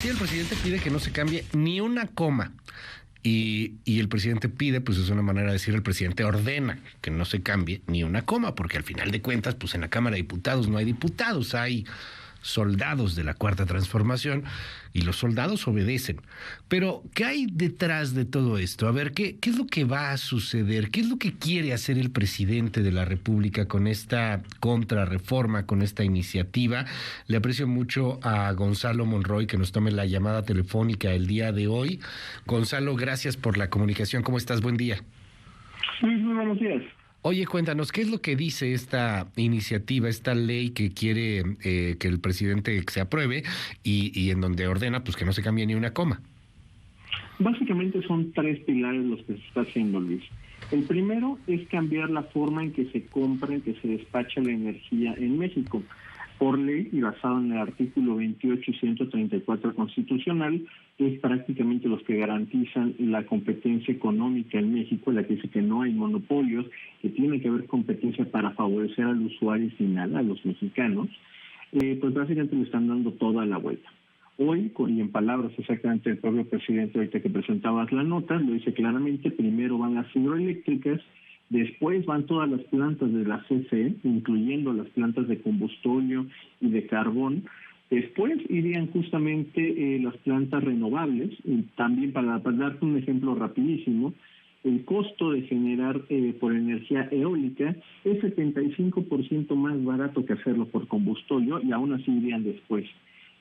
Sí, el presidente pide que no se cambie ni una coma. Y el presidente pide, pues es una manera de decir, el presidente ordena que no se cambie ni una coma, porque al final de cuentas, pues en la Cámara de Diputados no hay diputados, hay soldados de la Cuarta Transformación y los soldados obedecen. Pero, ¿qué hay detrás de todo esto? A ver, ¿qué es lo que va a suceder? ¿Qué es lo que quiere hacer el presidente de la República con esta contrarreforma, con esta iniciativa? Le aprecio mucho a Gonzalo Monroy que nos tome la llamada telefónica el día de hoy. Gonzalo, gracias por la comunicación. ¿Cómo estás? Buen día. Muy buenos días. Oye, cuéntanos, ¿qué es lo que dice esta iniciativa, esta ley que quiere que el presidente se apruebe y en donde ordena pues que no se cambie ni una coma? Básicamente son tres pilares los que se está haciendo, Luis. El primero es cambiar la forma en que se compra, en que se despacha la energía en México. Por ley y basado en el artículo 28 y 134 constitucional, que es prácticamente los que garantizan la competencia económica en México, la que dice que no hay monopolios, que tiene que haber competencia para favorecer al usuario final, a los mexicanos, pues básicamente le están dando toda la vuelta. Hoy, y en palabras exactamente del propio presidente, ahorita que presentabas la nota, lo dice claramente: primero van las hidroeléctricas, después van todas las plantas de la CFE, incluyendo las plantas de combustóleo y de carbón. Después irían justamente las plantas renovables. Y también, para darte un ejemplo rapidísimo, el costo de generar por energía eólica es 75% más barato que hacerlo por combustóleo, y aún así irían después.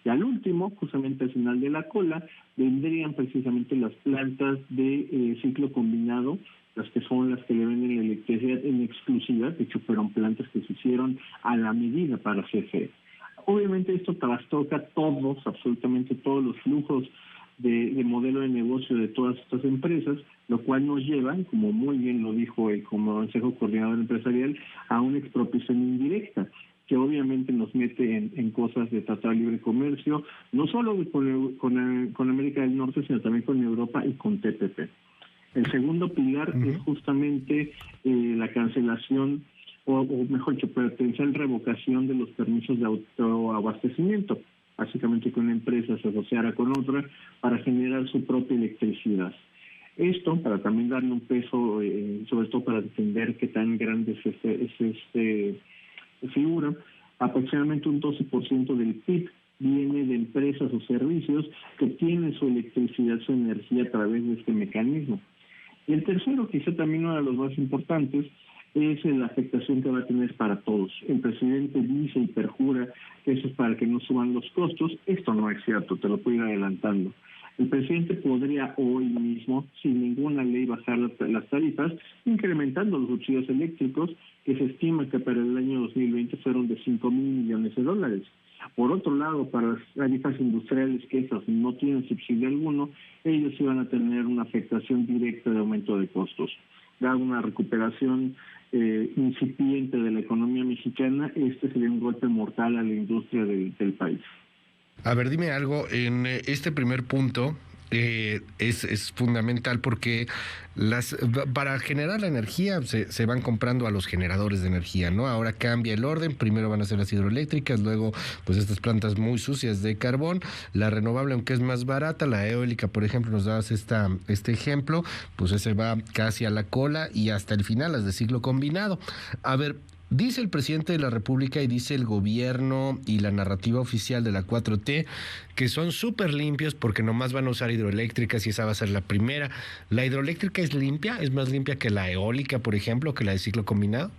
Y al último, justamente al final de la cola, vendrían precisamente las plantas de ciclo combinado, las que son las que le venden la electricidad en exclusiva. De hecho, fueron plantas que se hicieron a la medida para CFE. Obviamente esto trastoca absolutamente todos los flujos de modelo de negocio de todas estas empresas, lo cual nos lleva, como muy bien lo dijo el Consejo Coordinador Empresarial, a una expropiación indirecta, que obviamente nos mete en cosas de tratado de libre comercio, no solo con América del Norte, sino también con Europa y con TPP. El segundo pilar es justamente la cancelación, o mejor dicho, potencial revocación de los permisos de autoabastecimiento, básicamente que una empresa se asociara con otra para generar su propia electricidad. Esto, para también darle un peso, sobre todo para entender qué tan grande es este figura, aproximadamente un 12% del PIB viene de empresas o servicios que obtienen su electricidad, su energía a través de este mecanismo. Y el tercero, quizá también uno de los más importantes, es la afectación que va a tener para todos. El presidente dice y perjura que eso es para que no suban los costos. Esto no es cierto, te lo puedo ir adelantando. El presidente podría hoy mismo, sin ninguna ley, bajar las tarifas, incrementando los subsidios eléctricos, que se estima que para el año 2020 fueron de 5,000 millones de dólares. Por otro lado, para las tarifas industriales, que esas no tienen subsidio alguno, ellos iban a tener una afectación directa de aumento de costos. Dada una recuperación incipiente de la economía mexicana, este sería un golpe mortal a la industria del país. A ver, dime algo, en este primer punto es fundamental porque para generar la energía se van comprando a los generadores de energía, ¿no? Ahora cambia el orden, primero van a ser las hidroeléctricas, luego pues estas plantas muy sucias de carbón, la renovable, aunque es más barata, la eólica, por ejemplo, nos dabas este ejemplo, pues ese va casi a la cola y hasta el final, las de ciclo combinado. A ver, dice el presidente de la República y dice el gobierno y la narrativa oficial de la 4T que son súper limpios porque nomás van a usar hidroeléctricas y esa va a ser la primera. ¿La hidroeléctrica es limpia? ¿Es más limpia que la eólica, por ejemplo, que la de ciclo combinado?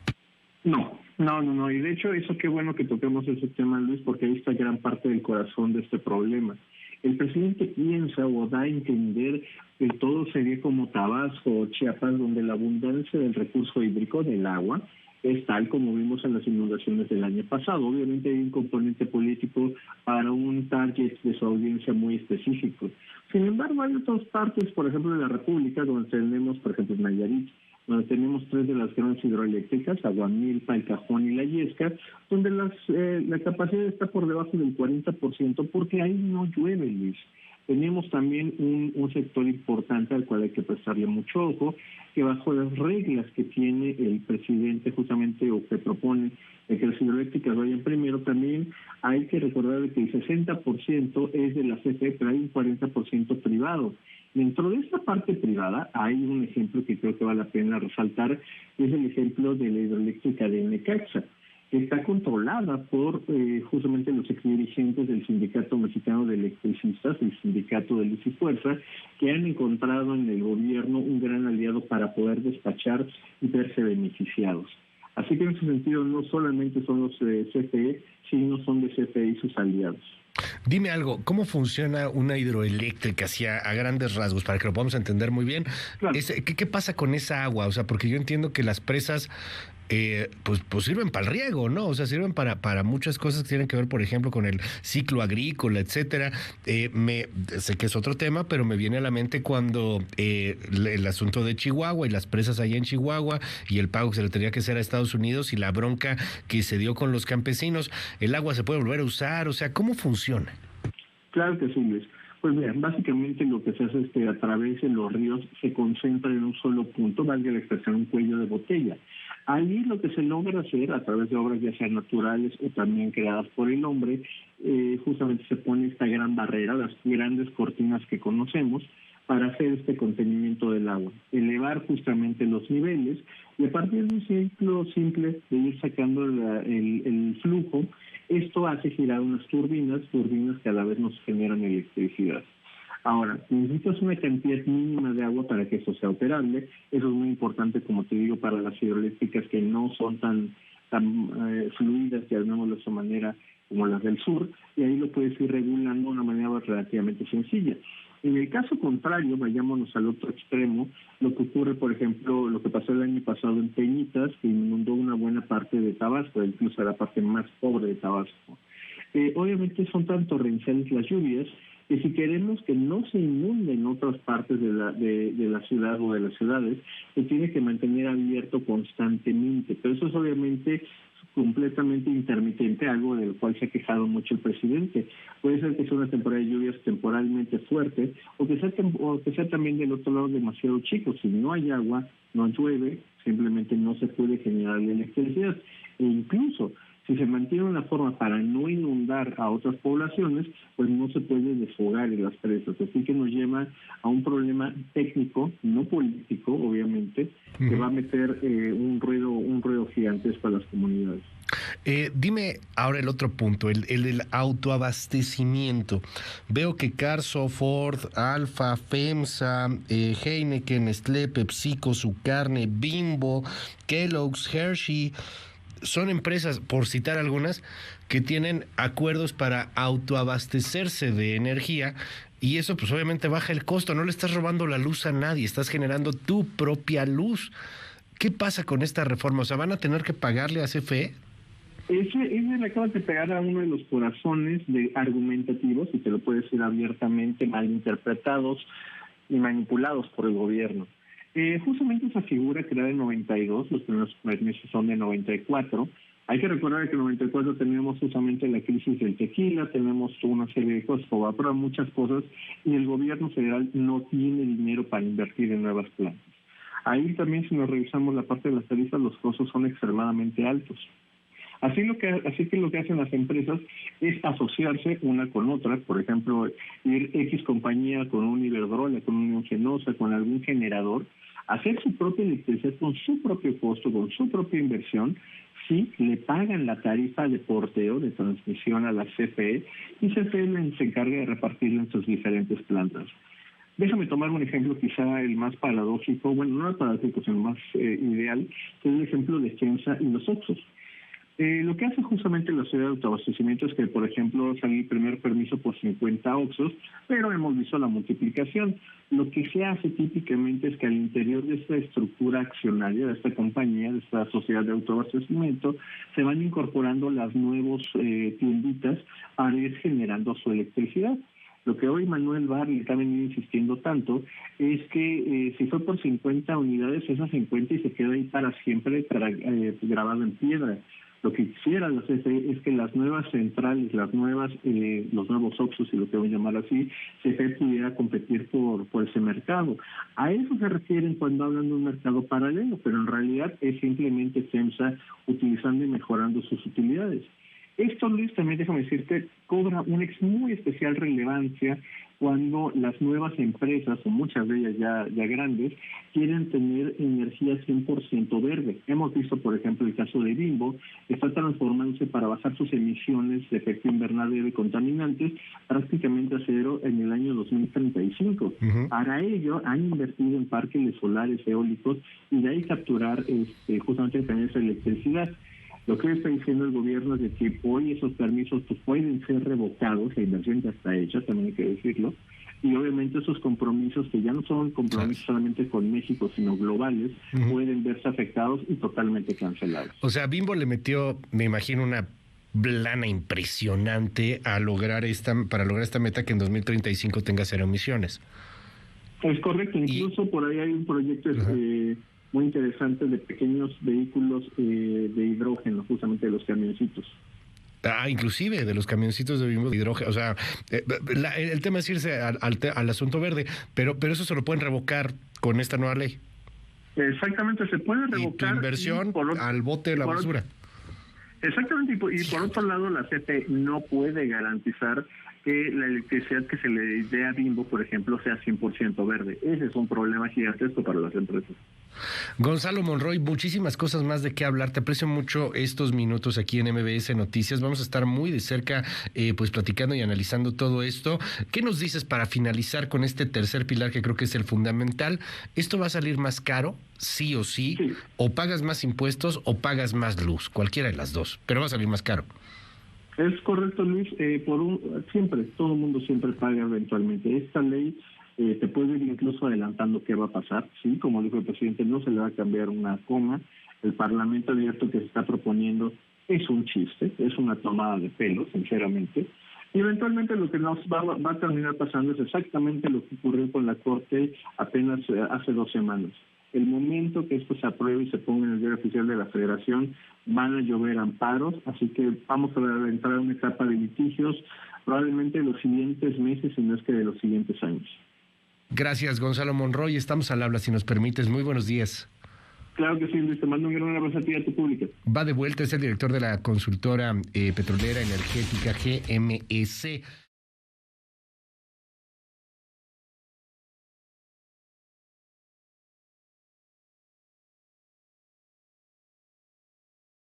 No. Y de hecho, eso qué bueno que toquemos ese tema, Luis, porque ahí está gran parte del corazón de este problema. El presidente piensa o da a entender que todo sería como Tabasco o Chiapas, donde la abundancia del recurso hídrico, del agua, es tal como vimos en las inundaciones del año pasado. Obviamente hay un componente político para un target de su audiencia muy específico. Sin embargo, hay otras partes, por ejemplo, de la República, donde tenemos, por ejemplo, Nayarit, donde tenemos 3 de las grandes hidroeléctricas, Aguamilpa, El Cajón y La Yesca, donde la capacidad está por debajo del 40% porque ahí no llueve, Luis. Tenemos también un sector importante al cual hay que prestarle mucho ojo, que bajo las reglas que tiene el presidente justamente o que propone de que las hidroeléctricas vayan primero, también hay que recordar que el 60% es de la CFE, pero hay un 40% privado. Dentro de esta parte privada hay un ejemplo que creo que vale la pena resaltar, que es el ejemplo de la hidroeléctrica de Necaxa, que está controlada por justamente los exdirigentes del Sindicato Mexicano de Electricistas, el Sindicato de Luz y Fuerza, que han encontrado en el gobierno un gran aliado para poder despachar y verse beneficiados. Así que en ese sentido no solamente son los CFE, sino son de CFE y sus aliados. Dime algo, ¿cómo funciona una hidroeléctrica así a grandes rasgos para que lo podamos entender muy bien? Claro. ¿Qué pasa con esa agua? O sea, porque yo entiendo que las presas pues sirven para el riego, ¿no? O sea, sirven para muchas cosas que tienen que ver, por ejemplo, con el ciclo agrícola, etcétera. Sé que es otro tema, pero me viene a la mente cuando el asunto de Chihuahua y las presas allá en Chihuahua y el pago que se le tenía que hacer a Estados Unidos y la bronca que se dio con los campesinos. ¿El agua se puede volver a usar? O sea, ¿cómo funciona? Claro que sí, Luis. Pues mira, básicamente lo que se hace es que a través de los ríos se concentra en un solo punto, valga la expresión, un cuello de botella. Ahí lo que se logra hacer a través de obras ya sean naturales o también creadas por el hombre, justamente se pone esta gran barrera, las grandes cortinas que conocemos, para hacer este contenimiento del agua, elevar justamente los niveles y a partir de un ciclo simple de ir sacando el flujo, esto hace girar unas turbinas que a la vez nos generan electricidad. Ahora, necesitas una cantidad mínima de agua para que eso sea operable. Eso es muy importante, como te digo, para las hidroeléctricas que no son tan fluidas, llamémoslo de esa manera, como las del sur, y ahí lo puedes ir regulando de una manera relativamente sencilla. En el caso contrario, vayámonos al otro extremo, lo que ocurre, por ejemplo, lo que pasó el año pasado en Peñitas, que inundó una buena parte de Tabasco, incluso la parte más pobre de Tabasco. Obviamente son tan torrenciales las lluvias que si queremos que no se inunden otras partes de la ciudad o de las ciudades, se tiene que mantener abierto constantemente. Pero eso es obviamente completamente intermitente, algo del cual se ha quejado mucho el presidente. Puede ser que sea una temporada de lluvias temporalmente fuerte o que sea también del otro lado demasiado chico. Si no hay agua, no llueve, simplemente no se puede generar la electricidad. E incluso si se mantiene una forma para no inundar a otras poblaciones, pues no se puede desfogar en las presas. Así que nos lleva a un problema técnico, no político, obviamente, que va a meter un ruido gigantesco a las comunidades. Dime ahora el otro punto, el del autoabastecimiento. Veo que Carso, Ford, Alfa, FEMSA, Heineken, Nestlé, PepsiCo, Su Carne, Bimbo, Kellogg's, Hershey, son empresas, por citar algunas, que tienen acuerdos para autoabastecerse de energía y eso pues obviamente baja el costo, no le estás robando la luz a nadie, estás generando tu propia luz. ¿Qué pasa con esta reforma? O sea, ¿van a tener que pagarle a CFE? Ese le acabas de pegar a uno de los corazones de argumentativos, y te lo puedo decir abiertamente, malinterpretados y manipulados por el gobierno. Justamente esa figura creada en 92, los primeros permisos son de 94. Hay que recordar que en 94 tenemos justamente la crisis del tequila, tenemos una serie de cosas, pero muchas cosas, y el gobierno federal no tiene dinero para invertir en nuevas plantas. Ahí también, si nos revisamos la parte de las tarifas, los costos son extremadamente altos. Así que lo que hacen las empresas es asociarse una con otra, por ejemplo, ir X compañía con un Iberdrola, con un Genosa, con algún generador, hacer su propia electricidad con su propio costo, con su propia inversión, sí, le pagan la tarifa de porteo, de transmisión a la CFE, y CFE se encarga de repartirla en sus diferentes plantas. Déjame tomar un ejemplo quizá el más paradójico, bueno, no el paradójico, sino el más ideal, que es el ejemplo de Gensa y los Oxxos. Lo que hace justamente la sociedad de autoabastecimiento es que, por ejemplo, sale el primer permiso por 50 Oxxos, pero hemos visto la multiplicación. Lo que se hace típicamente es que al interior de esta estructura accionaria, de esta compañía, de esta sociedad de autoabastecimiento, se van incorporando las nuevas tienditas para ir generando su electricidad. Lo que hoy Manuel Bartlett está venido insistiendo tanto es que si fue por 50 unidades, esas 50 y se queda ahí para siempre grabado en piedra. Lo que quisiera la CFE es que las nuevas centrales, los nuevos OXXOs, si lo queremos llamar así, CFE pudiera competir por ese mercado. A eso se refieren cuando hablan de un mercado paralelo, pero en realidad es simplemente FEMSA utilizando y mejorando sus utilidades. Esto, Luis, también déjame decirte, cobra una muy especial relevancia cuando las nuevas empresas, o muchas de ellas ya grandes, quieren tener energía 100% verde. Hemos visto, por ejemplo, el caso de Bimbo, que está transformándose para bajar sus emisiones de efecto invernadero y contaminantes prácticamente a cero en el año 2035. Uh-huh. Para ello, han invertido en parques solares eólicos y de ahí capturar justamente también esa electricidad. Lo que está diciendo el gobierno es de que hoy esos permisos pues, pueden ser revocados, la inversión ya está hecha, también hay que decirlo, y obviamente esos compromisos, que ya no son compromisos solamente con México, sino globales, uh-huh, pueden verse afectados y totalmente cancelados. O sea, Bimbo le metió, me imagino, una lana impresionante para lograr esta meta que en 2035 tenga cero emisiones. Es correcto, incluso por ahí hay un proyecto uh-huh, muy interesante de pequeños vehículos de hidrógeno, justamente de los camioncitos. Inclusive de los camioncitos de Bimbo de hidrógeno. O sea, el tema es irse al asunto verde, pero eso se lo pueden revocar con esta nueva ley. Exactamente, se puede revocar. Y tu inversión al bote de la basura. Exactamente, y por otro lado, la CFE no puede garantizar que la electricidad que se le dé a Bimbo, por ejemplo, sea 100% verde. Ese es un problema gigantesco para las empresas. Gonzalo Monroy, muchísimas cosas más de qué hablar. Te aprecio mucho estos minutos aquí en MBS Noticias. Vamos a estar muy de cerca pues platicando y analizando todo esto. ¿Qué nos dices para finalizar con este tercer pilar que creo que es el fundamental? ¿Esto va a salir más caro, sí o sí? ¿O pagas más impuestos o pagas más luz? Cualquiera de las dos, pero va a salir más caro. Es correcto, Luis. Siempre, todo el mundo siempre paga eventualmente. Esta ley te puede ir incluso adelantando qué va a pasar. Sí, como dijo el presidente, no se le va a cambiar una coma. El Parlamento abierto que se está proponiendo es un chiste, es una tomada de pelo, sinceramente. Y eventualmente lo que nos va a terminar pasando es exactamente lo que ocurrió con la Corte apenas hace 2 semanas. El momento que esto se apruebe y se ponga en el diario oficial de la Federación, van a llover amparos, así que vamos a entrar en una etapa de litigios probablemente de los siguientes meses, si no es que de los siguientes años. Gracias, Gonzalo Monroy. Estamos al habla, si nos permites. Muy buenos días. Claro que sí, Luis. Te mando un gran abrazo a ti y a tu público. Va de vuelta, es el director de la consultora petrolera energética GMS.